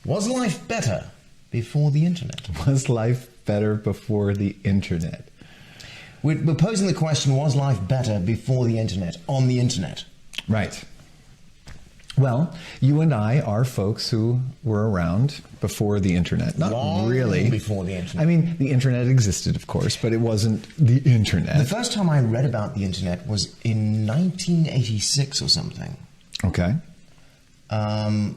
Was life better before the internet? Was life better before the internet? We're posing the question, was life better before the internet, on the internet? Right. Well, you and I are folks who were around before the internet. Not Long really. before the internet. I mean, the internet existed, of course, but it wasn't the internet. The first time I read about the internet was in 1986 or something. Okay. And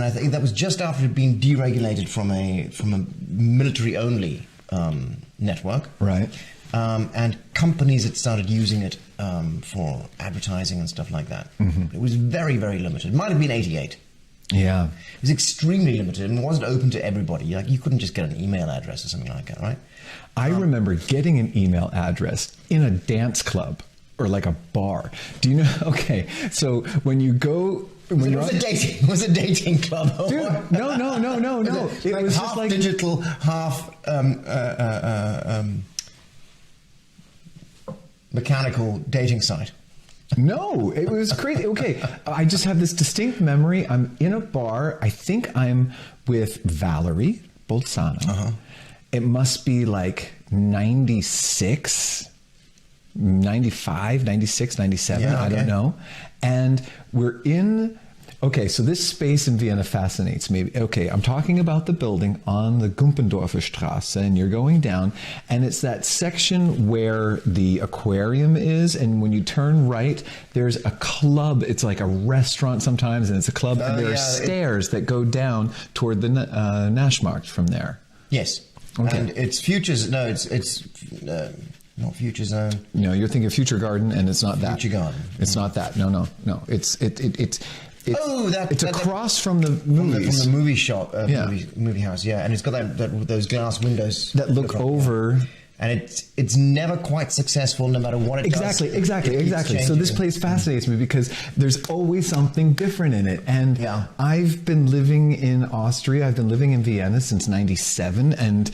I think that was just after it had been deregulated from a military-only network. Right. And companies had started using it for advertising and stuff like that. Mm-hmm. It was very, very limited. It might have been 88. Yeah. It was extremely limited and wasn't open to everybody. Like, you couldn't just get an email address or something like that, right? I remember getting an email address in a dance club or like a bar. Do you know? Okay, so when you go... Was it a dating club? Dude, no. It was half just like digital, half mechanical dating site. No, it was crazy. Okay, I just have this distinct memory. I'm in a bar. I think I'm with Valerie Bolzano. Uh-huh. It must be like 96, 95, 96, 97. Yeah, okay. I don't know. And we're in... Okay, so this space in Vienna fascinates me. Okay, I'm talking about the building on the Gumpendorfer Straße, and you're going down, and it's that section where the aquarium is, and when you turn right, there's a club. It's like a restaurant sometimes, and it's a club, and there are stairs that go down toward the Naschmarkt from there. Yes. Okay. And it's Futures, no, it's not Future Zone. No, you're thinking Future Garden, and it's not that. Future Garden. It's not that. No. It's across from the movies. From the movie shop, movie house, yeah. And it's got those glass windows that look over. Yeah. And it's never quite successful, no matter what it does. Exactly. So this place fascinates me because there's always something different in it. And I've been living in Austria. I've been living in Vienna since '97, and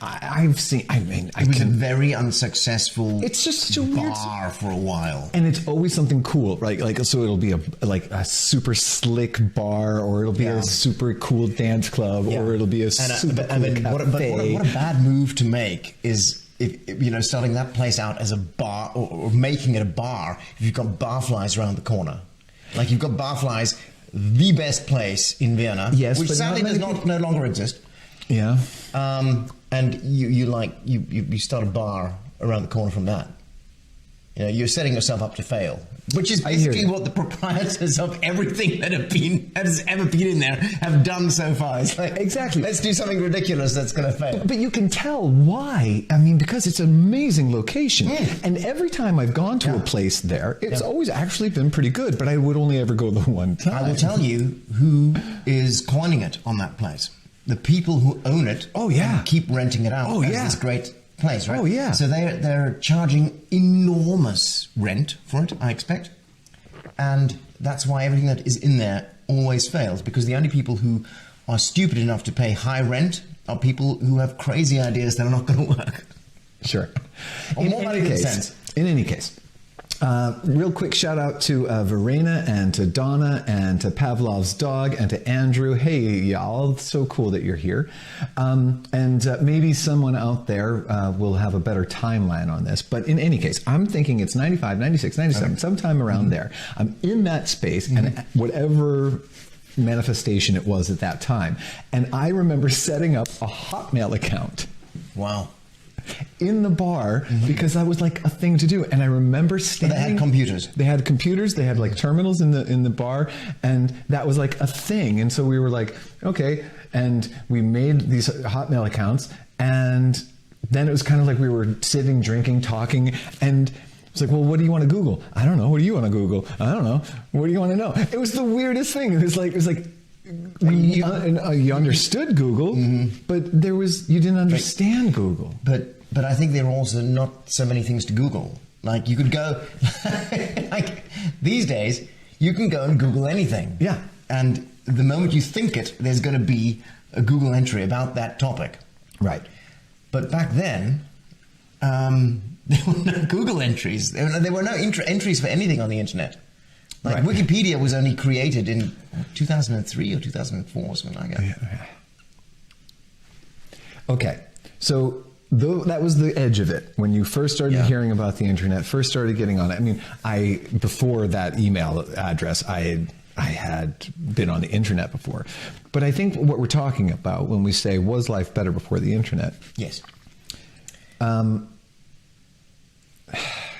I've seen. It was a very unsuccessful. It's just such a weird bar for a while, and it's always something cool, right? Like, so it'll be a super slick bar, or it'll be a super cool dance club, or it'll be a super cool cafe. What a bad move to make is. If starting that place out as a bar or making it a bar, if you've got barflies around the corner, like you've got barflies, the best place in Vienna, which sadly does no longer exist. Yeah. And you start a bar around the corner from that. You're setting yourself up to fail, which is basically what the proprietors of everything that has ever been in there have done so far. It's like, exactly. Let's do something ridiculous that's going to fail. But you can tell why. I mean, because it's an amazing location. And every time I've gone to a place there, it's always actually been pretty good, but I would only ever go the one time. I will tell you who is coining it on that place. The people who own it and keep renting it out as this great place, right? Oh, yeah. So they're charging enormous rent for it, I expect. And that's why everything that is in there always fails, because the only people who are stupid enough to pay high rent are people who have crazy ideas that are not going to work. Sure. In any case, real quick shout out to Verena and to Donna and to Pavlov's dog and to Andrew. Hey, y'all, it's so cool that you're here. And maybe someone out there will have a better timeline on this. But in any case, I'm thinking it's 95, 96, 97, sometime around there. I'm in that space, and whatever manifestation it was at that time. And I remember setting up a Hotmail account. Wow. In the bar, because that was like a thing to do. And I remember standing... They had computers. They had like terminals in the bar, and that was like a thing. And so we were like, okay. And we made these Hotmail accounts, and then it was kind of like we were sitting, drinking, talking, and it's like, well, what do you want to Google? I don't know. What do you want to Google? I don't know. What do you want to know? It was the weirdest thing. It was like you understood Google, but you didn't understand Google. But I think there are also not so many things to Google. Like, you could go, like these days, you can go and Google anything. Yeah. And the moment you think it, there's going to be a Google entry about that topic. Right. But back then, there were no Google entries. There were no entries for anything on the internet. Like Right. Wikipedia was only created in 2003 or 2004, something like that. Yeah. Okay, so that was the edge of it when you first started hearing about the internet, first started getting on it. I mean, before that email address, I had been on the internet before, but I think what we're talking about when we say was life better before the internet? Yes.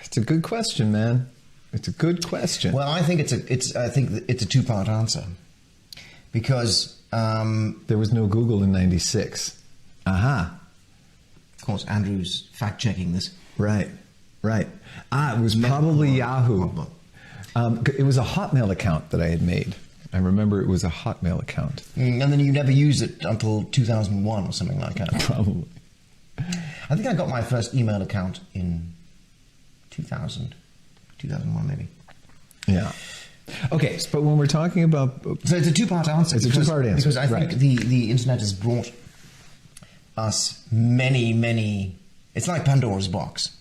It's a good question, man. It's a good question. Well, I think it's a two-part answer, because there was no Google in '96. Aha. Of course, Andrew's fact-checking this. Right. It was probably Yahoo. It was a Hotmail account that I had made. I remember it was a Hotmail account. And then you never used it until 2001 or something like that. Probably. I think I got my first email account in 2001 maybe. Yeah. Okay, but when we're talking about... So it's a two-part answer. It's a two-part answer. Because I think the internet has brought us many... It's like Pandora's box.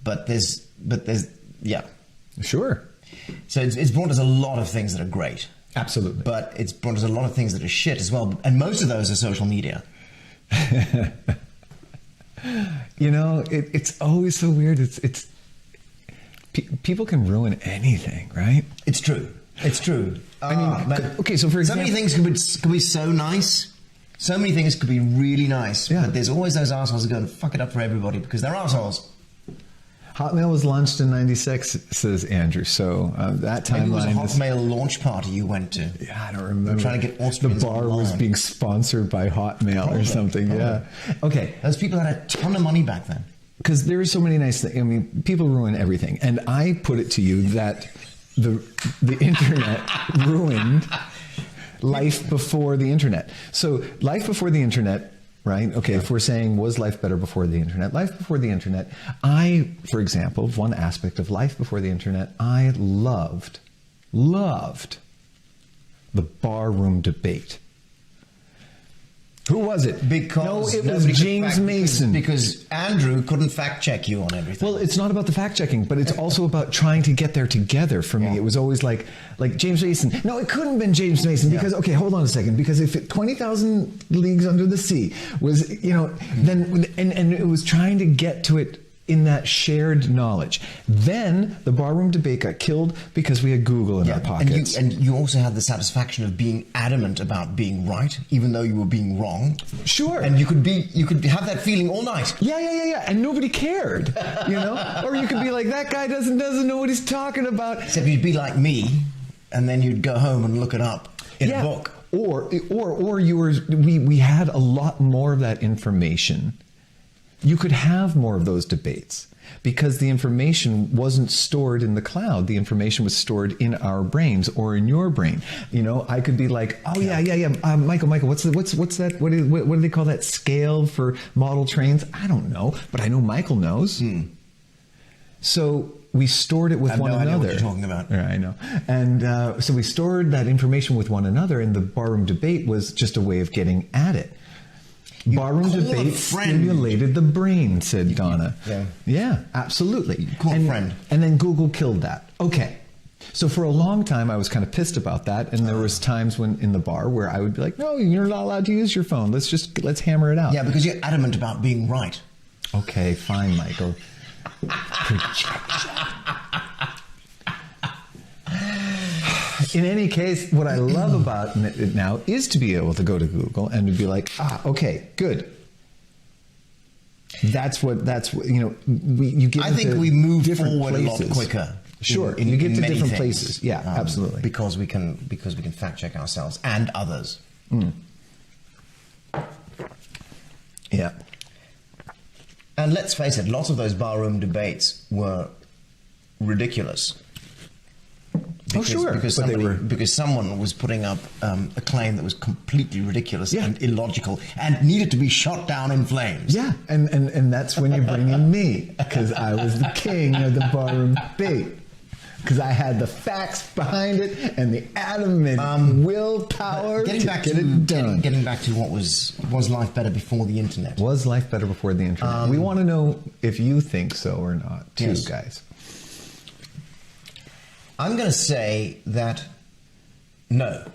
But there's yeah. Sure. So it's brought us a lot of things that are great. Absolutely. But it's brought us a lot of things that are shit as well. And most of those are social media. You know, it's always so weird. People can ruin anything, right? It's true. It's true. I mean, okay, so for example... So many things could be so nice. So many things could be really nice. Yeah. But there's always those assholes who go and fuck it up for everybody because they're assholes. Hotmail was launched in '96, says Andrew. So that timeline. Maybe it was a Hotmail launch party you went to. Yeah, I don't remember. Trying to get Austrians the bar online. was being sponsored by Hotmail or something. Probably. Yeah. Okay. Those people had a ton of money back then. Because there are so many nice things. I mean, people ruin everything, and I put it to you that the internet ruined life before the internet. So life before the internet. Right? Okay, if we're saying, was life better before the internet? Life before the internet, for example, one aspect of life before the internet, I loved the barroom debate. Who was it? Because it was James Mason. Because Andrew couldn't fact check you on everything. Well, it's not about the fact checking, but it's also about trying to get there together. For me, it was always like James Mason. No, it couldn't have been James Mason because okay, hold on a second. Because if 20,000 Leagues Under the Sea was, then and it was trying to get to it in that shared knowledge. Then the barroom debate got killed because we had Google in our pockets. And you also had the satisfaction of being adamant about being right, even though you were being wrong. Sure. And you could have that feeling all night. Yeah. And nobody cared, Or you could be like, that guy doesn't know what he's talking about. Except you'd be like me, and then you'd go home and look it up in a book. Or we had a lot more of that information. You could have more of those debates because the information wasn't stored in the cloud. The information was stored in our brains or in your brain. I could be like, oh yeah. Michael, what's that? What do they call that scale for model trains? I don't know, but I know Michael knows. So we stored it with one another. I know what you're talking about. Yeah, I know. And so we stored that information with one another, and the barroom debate was just a way of getting at it. Barroom debate stimulated the brain, said Donna. Yeah, absolutely. Call a friend. And then Google killed that. Okay. So for a long time, I was kind of pissed about that. And there was times when in the bar where I would be like, no, you're not allowed to use your phone. Let's hammer it out. Yeah, because you're adamant about being right. Okay, fine, Michael. In any case, what I love about it now is to be able to go to Google and to be like, okay, good. That's what you get. I think we move different forward places. a lot quicker. Sure, in you get to many different things. places. Yeah, absolutely. Because we can fact check ourselves and others. Yeah. And let's face it, lots of those barroom debates were ridiculous. Because someone was putting up a claim that was completely ridiculous and illogical and needed to be shot down in flames. Yeah, and that's when you bring in me, because I was the king of the barroom debate. Because I had the facts behind it and the adamant willpower to get it done. Getting back to what was life better before the internet? Was life better before the internet? We want to know if you think so or not, too, guys. I'm going to say that no.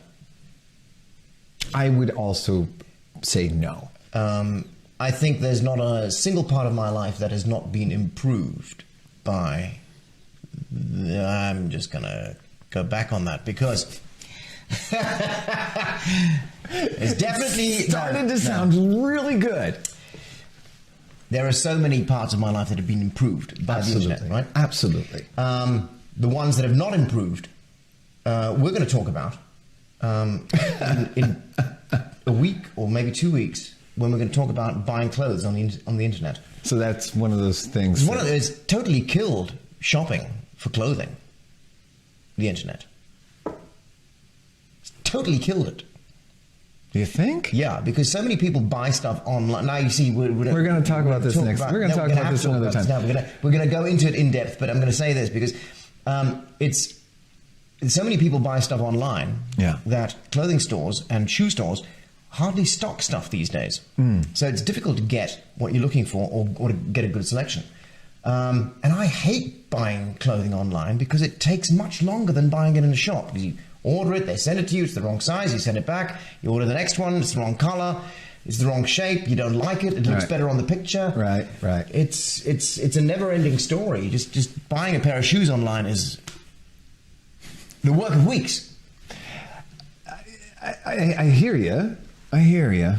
I would also say no. I think there's not a single part of my life that has not been improved by... I'm just going to go back on that because... it's definitely... Started to sound really good. There are so many parts of my life that have been improved by the internet, right? Absolutely. The ones that have not improved, we're going to talk about in a week or maybe 2 weeks, when we're going to talk about buying clothes on the internet. So that's one of those things. It's totally killed shopping for clothing. The internet. It's totally killed it. Do you think? Yeah, because so many people buy stuff online. Now you see, we're going to talk about this next. We're going to talk about this another time. We're going to go into it in depth, but I'm going to say this because it's so many people buy stuff online that clothing stores and shoe stores hardly stock stuff these days. So it's difficult to get what you're looking for or to get a good selection. And I hate buying clothing online because it takes much longer than buying it in a shop. Because you order it, they send it to you, it's the wrong size, you send it back, you order the next one, it's the wrong color, it's the wrong shape, you don't like it, it looks better on the picture. Right. It's a never-ending story. Just buying a pair of shoes online is the work of weeks. I hear you. I hear you.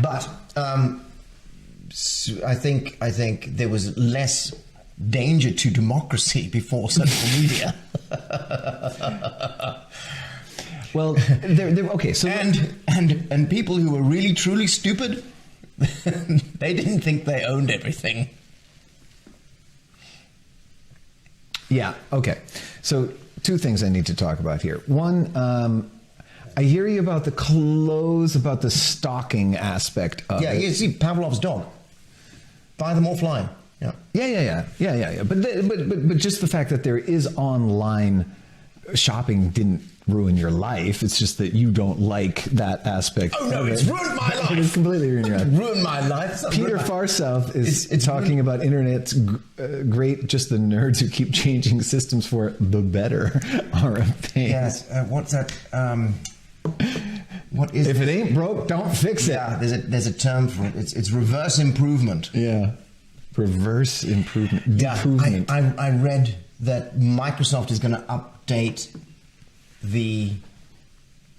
But I think there was less danger to democracy before social media. Well, okay. So and people who were really truly stupid, they didn't think they owned everything. Yeah. Okay. So 2 things I need to talk about here. One, I hear you about the clothes, about the stalking aspect of it. You see Pavlov's dog. Buy them offline. Yeah. But just the fact that there is online shopping didn't ruin your life. It's just that you don't like that aspect. Oh no, it's ruined my life. It's completely ruined your life. Ruined my life. Peter Farsouth is talking about internet's great. Just the nerds who keep changing systems for the better are a pain. Yes. What's that? What is? If it ain't broke, don't fix it. Yeah. There's a term for it. It's reverse improvement. Yeah. Reverse improvement. Yeah. I read that Microsoft is going to update the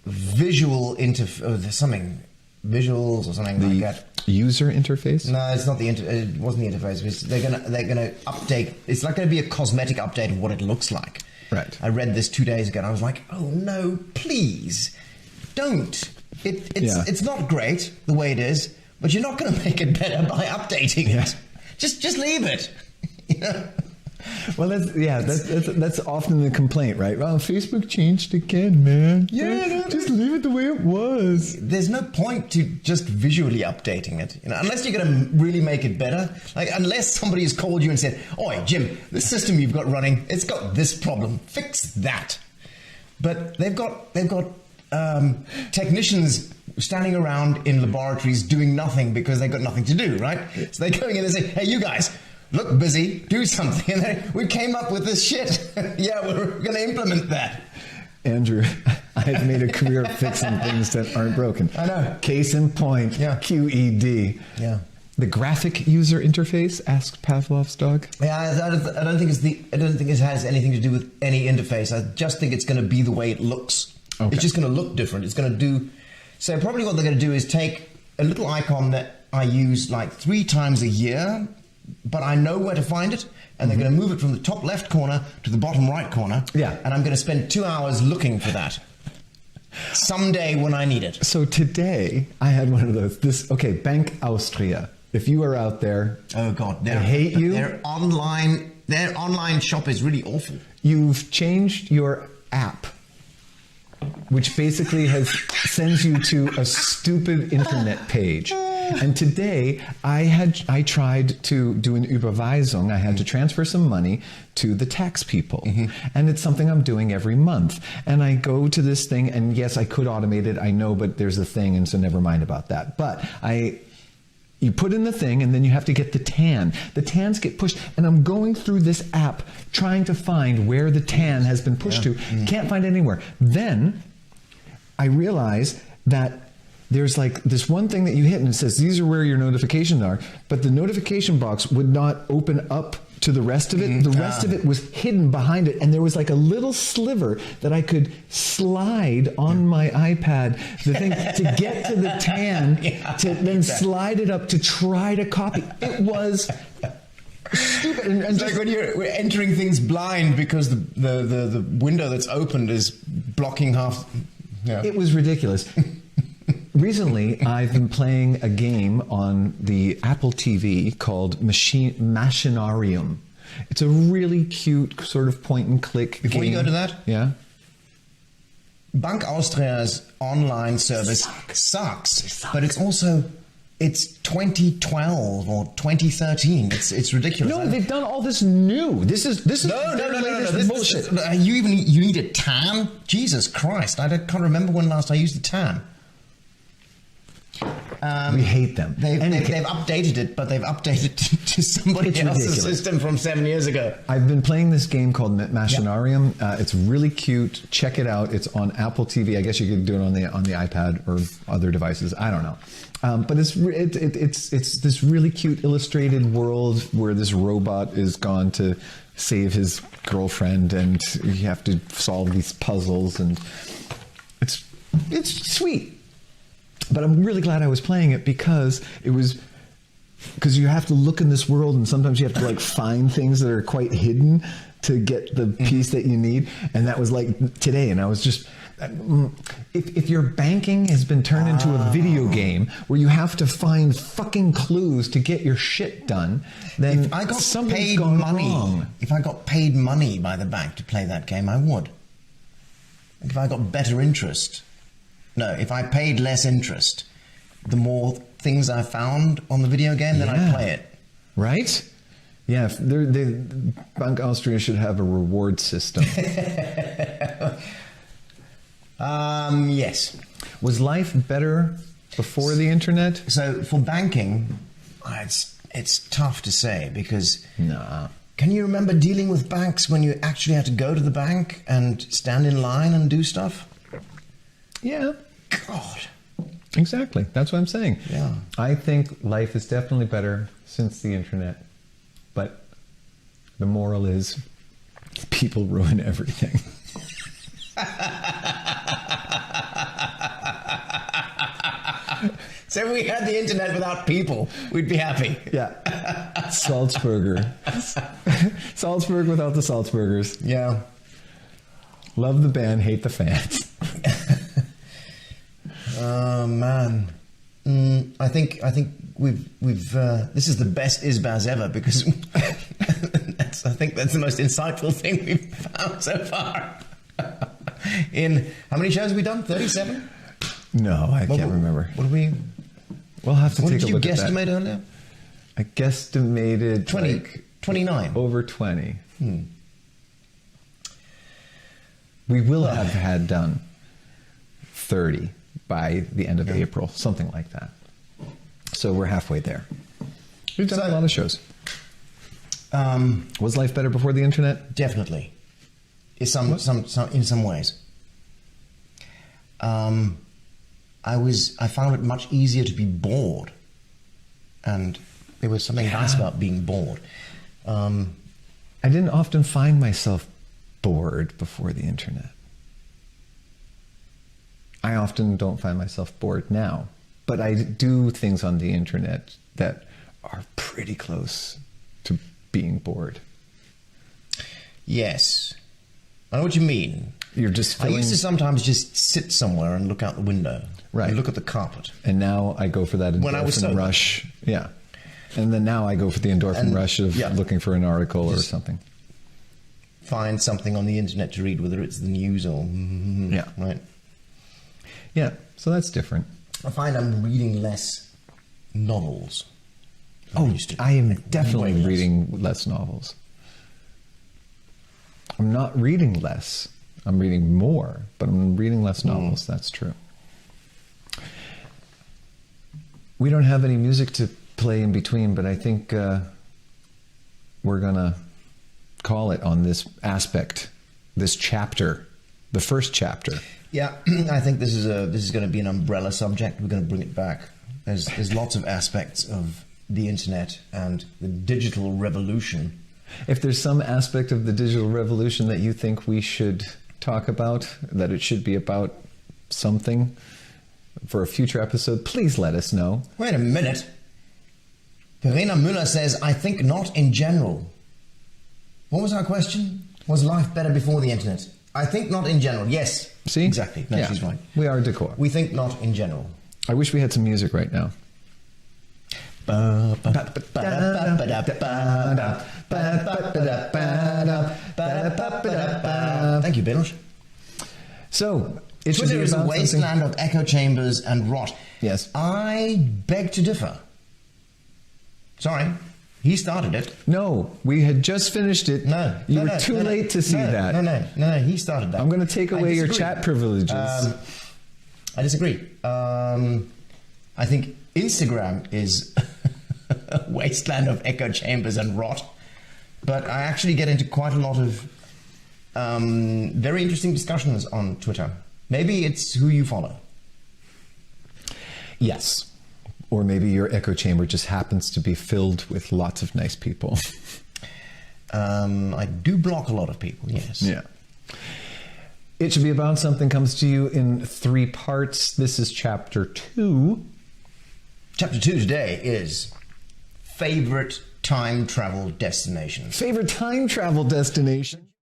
visual visuals or something like that. User interface? No, it's not it wasn't the interface. They're gonna update. It's like going to be a cosmetic update of what it looks like. Right. I read this 2 days ago and I was like, oh no, please don't. It's not great the way it is, but you're not going to make it better by updating it. Just leave it. You know? Well, that's often the complaint, right? Well, Facebook changed again, man. Yeah, just leave it the way it was. There's no point to just visually updating it, unless you're going to really make it better. Like, unless somebody has called you and said, "Oi, Jim, this system you've got running, it's got this problem. Fix that." But they've got technicians standing around in laboratories doing nothing because they've got nothing to do, right? So they're going in and say, "Hey, you guys, look busy, do something." And then we came up with this shit. Yeah, we're going to implement that. Andrew, I've made a career of fixing things that aren't broken. I know. Case in point, QED. Yeah. The graphic user interface, asked Pavlov's dog. Yeah, I don't think it has anything to do with any interface. I just think it's going to be the way it looks. Okay. It's just going to look different. It's going to do. So probably what they're going to do is take a little icon that I use like 3 times a year, but I know where to find it, and they're going to move it from the top left corner to the bottom right corner. Yeah. And I'm going to spend 2 hours looking for that someday when I need it. So today I had one of those. Bank Austria. If you are out there, oh God, I hate you. Their online shop is really awful. You've changed your app, which basically sends you to a stupid internet page. And today I tried to do an Überweisung. I had to transfer some money to the tax people. And it's something I'm doing every month. And I go to this thing, and yes, I could automate it, I know, but there's a thing, and so never mind about that. But You put in the thing, and then you have to get the tan. The tans get pushed, and I'm going through this app trying to find where the tan has been pushed to. Can't find it anywhere. Then I realize that there's like this one thing that you hit, and it says these are where your notifications are, but the notification box would not open up to the rest of it. The rest of it was hidden behind it, and there was like a little sliver that I could slide on my iPad, the thing to get to the tan, to then slide it up to try to copy. It was stupid. And it's like when you're entering things blind because the window that's opened is blocking half. Yeah. It was ridiculous. Recently, I've been playing a game on the Apple TV called Machinarium. It's a really cute sort of point-and-click game. Before you go to that? Yeah? Bank Austria's online service sucks. But it's also... It's 2012 or 2013. It's ridiculous. No, they've done all this new. This is no. This bullshit. You need a TAM? Jesus Christ! I can't remember when last I used a TAM. We hate them. They've updated it, but they've updated to somebody else's system from 7 years ago. I've been playing this game called Machinarium. It's really cute. Check it out. It's on Apple TV. I guess you could do it on the iPad or other devices. I don't know. But it's this really cute illustrated world where this robot is gone to save his girlfriend, and you have to solve these puzzles, and it's sweet. But I'm really glad I was playing it because you have to look in this world, and sometimes you have to like find things that are quite hidden to get the piece that you need. And that was like today, and I was just, if your banking has been turned into a video game where you have to find fucking clues to get your shit done, then if I got something's paid gone money, wrong. If I got paid money by the bank to play that game, I would. If I got better interest. No, if I paid less interest, the more things I found on the video game, then I'd play it. Right? Yeah, Bank Austria should have a reward system. Yes. Was life better before the internet? So for banking, it's tough to say because... Nah. Can you remember dealing with banks when you actually had to go to the bank and stand in line and do stuff? Yeah. God. Exactly. That's what I'm saying. Yeah. I think life is definitely better since the internet. But the moral is people ruin everything. So if we had the internet without people, we'd be happy. Yeah. Salzburger. Salzburg without the Salzburgers. Yeah. Love the band, hate the fans. Oh man, I think we've this is the best ISBAS ever because I think that's the most insightful thing we've found so far. In how many shows have we done? 37? No, I can't remember. What did we? We'll have to take a look at that. What did you guesstimate earlier? I guesstimated 29. Over 20. We will have had done 30 by the end of April, something like that. So we're halfway there. We've done a lot of shows. Was life better before the internet? Definitely. In some ways. I found it much easier to be bored, and there was something nice about being bored. I didn't often find myself bored before the internet. I often don't find myself bored now, but I do things on the internet that are pretty close to being bored. Yes. I know what you mean. You're just I used to sometimes just sit somewhere and look out the window. Right. And look at the carpet. And now I go for that endorphin rush. Yeah. And then now I go for the endorphin rush of looking for an article or something. Find something on the internet to read, whether it's the news or... Right. Yeah, so that's different. I find I'm reading less novels. I am definitely reading less novels. I'm not reading less. I'm reading more, but I'm reading less novels. That's true. We don't have any music to play in between, but I think we're going to call it on this aspect, this chapter, the first chapter. Yeah, I think this is going to be an umbrella subject. We're going to bring it back. There's lots of aspects of the internet and the digital revolution. If there's some aspect of the digital revolution that you think we should talk about, that it should be about something for a future episode, please let us know. Wait a minute. Verena Müller says, I think not in general. What was our question? Was life better before the internet? I think not in general. Yes. See? Exactly. No, she's right. We are decor. We think not in general. I wish we had some music right now. Thank you, Binosh. So, it should Twitter be is a about wasteland something... of echo chambers and rot. Yes. I beg to differ. Sorry, he started it. No, we had just finished it. No. You were too late to see that. No, he started that. I'm going to take away your disagree. chat privileges. I disagree. I think Instagram is a wasteland of echo chambers and rot. But I actually get into quite a lot of very interesting discussions on Twitter. Maybe it's who you follow. Yes. Or maybe your echo chamber just happens to be filled with lots of nice people. I do block a lot of people, yes. Yeah. It Should Be About Something comes to you in 3 parts. This is chapter 2. Chapter 2 today is favorite time travel destination. Favorite time travel destination?